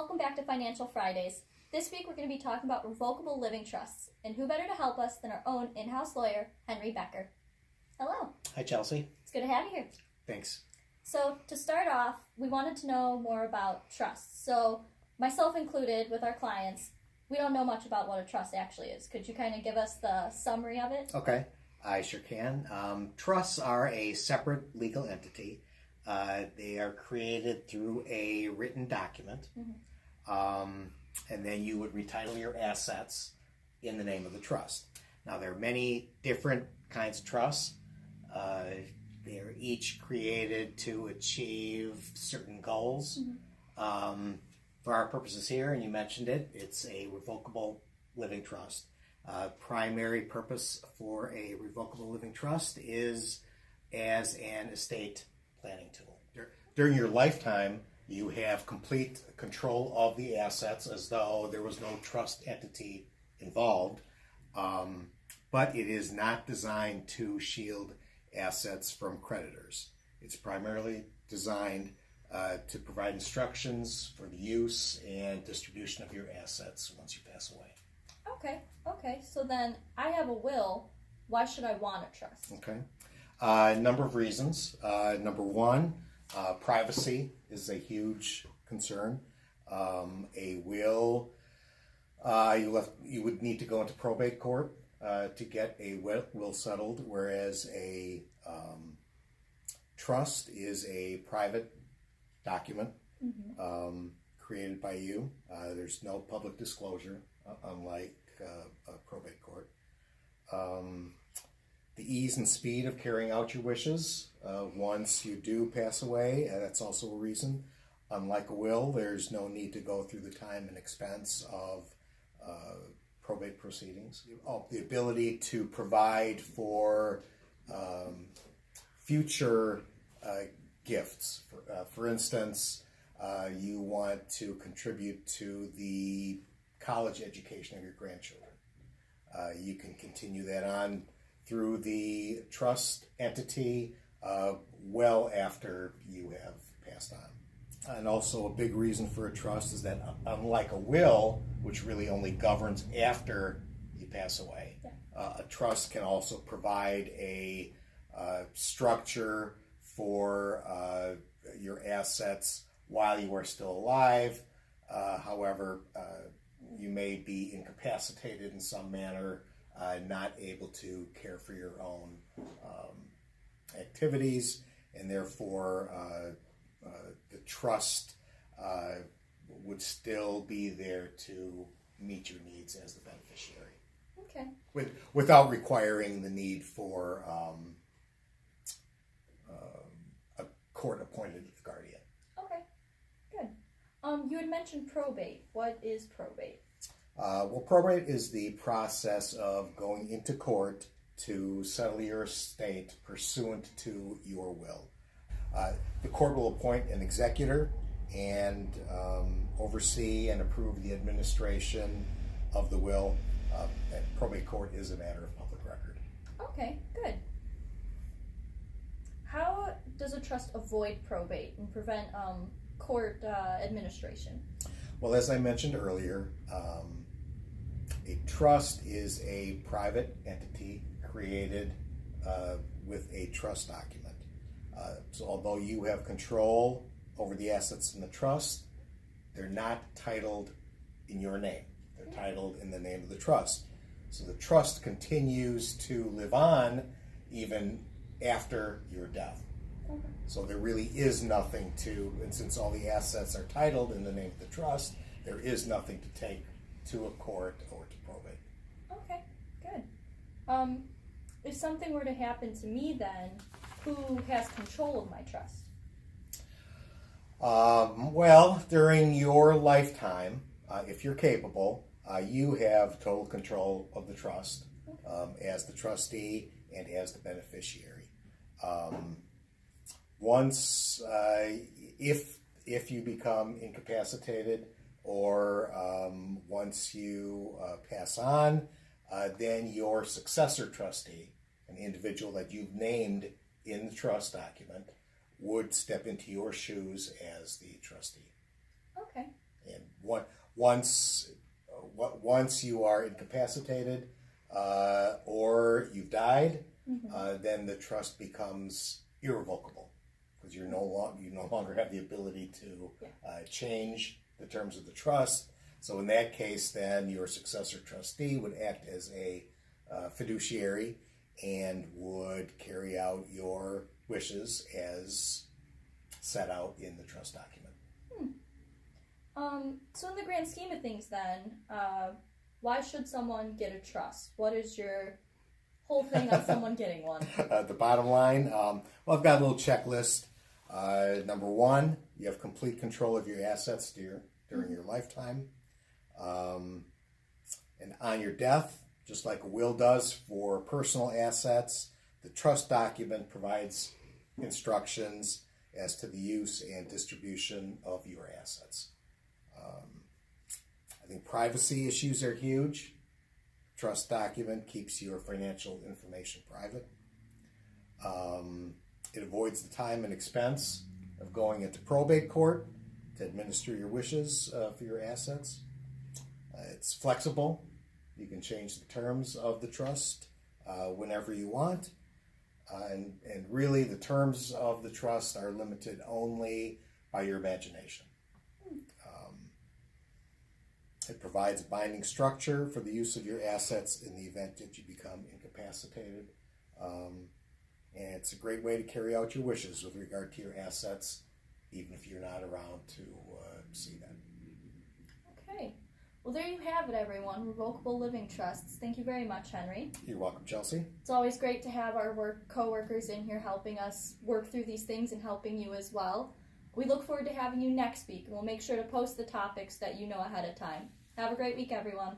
welcome back to Financial Fridays. This week we're going to be talking about revocable living trusts, and who better to help us than our own in-house lawyer, Henry Becker. Hello. Hi, Chelsea. It's good to have you here. Thanks. So to start off, we wanted to know more about trusts. So myself included with our clients, we don't know much about what a trust actually is. Could you kind of give us the summary of it? Okay, I sure can. Trusts are a separate legal entity. They are created through a written document, and then you would retitle your assets in the name of the trust. Now, there are many different kinds of trusts. They're each created to achieve certain goals. For our purposes here, and you mentioned it, it's a revocable living trust. Primary purpose for a revocable living trust is as an estate planning tool. During your lifetime, you have complete control of the assets as though there was no trust entity involved, but it is not designed to shield assets from creditors. It's primarily designed to provide instructions for the use and distribution of your assets once you pass away. Okay. So then I have a will. Why should I want a trust? Okay. A number of reasons. Number one, privacy is a huge concern. A will, you would need to go into probate court to get a will settled, whereas a trust is a private document created by you. There's no public disclosure, unlike a probate court. The ease and speed of carrying out your wishes once you do pass away, that's also a reason. Unlike a will, there's no need to go through the time and expense of probate proceedings. The ability to provide for future gifts. For instance, you want to contribute to the college education of your grandchildren. You can continue that on through the trust entity well after you have passed on. And also a big reason for a trust is that unlike a will, which really only governs after you pass away, a trust can also provide a structure for your assets while you are still alive. However, you may be incapacitated in some manner, not able to care for your own activities, and therefore the trust would still be there to meet your needs as the beneficiary. Okay. Without requiring the need for a court-appointed guardian. Okay, good. You had mentioned probate. What is probate? Well, probate is the process of going into court to settle your estate pursuant to your will. The court will appoint an executor and oversee and approve the administration of the will. And probate court is a matter of public record. Okay, good. How does a trust avoid probate and prevent court administration? Well, as I mentioned earlier, a trust is a private entity created with a trust document. So although you have control over the assets in the trust, they're not titled in your name. They're titled in the name of the trust. So the trust continues to live on even after your death. Okay. So there really is nothing to, and since all the assets are titled in the name of the trust, there is nothing to take to a court or to probate. Okay, good. If something were to happen to me then, who has control of my trust? Well, during your lifetime, if you're capable, you have total control of the trust as the trustee and as the beneficiary. Once, if you become incapacitated or once you pass on, then your successor trustee, an individual that you've named in the trust document, would step into your shoes as the trustee. Okay, And once you are incapacitated or you've died, then the trust becomes irrevocable because you no longer have the ability to change the terms of the trust. So in that case, then your successor trustee would act as a fiduciary and would carry out your wishes as set out in the trust document. So in the grand scheme of things then, why should someone get a trust? What is your whole thing on someone getting one? The bottom line, well, I've got a little checklist. Number one, you have complete control of your assets during your lifetime. And on your death, just like a will does for personal assets, the trust document provides instructions as to the use and distribution of your assets. I think privacy issues are huge. Trust document keeps your financial information private. It avoids the time and expense of going into probate court to administer your wishes for your assets. It's flexible. You can change the terms of the trust whenever you want. And really, the terms of the trust are limited only by your imagination. It provides a binding structure for the use of your assets in the event that you become incapacitated. And it's a great way to carry out your wishes with regard to your assets, even if you're not around to see them. Okay. Well, there you have it, everyone. Revocable living trusts. Thank you very much, Henry. You're welcome, Chelsea. It's always great to have our co-workers in here helping us work through these things and helping you as well. We look forward to having you next week, and we'll make sure to post the topics that you know ahead of time. Have a great week, everyone.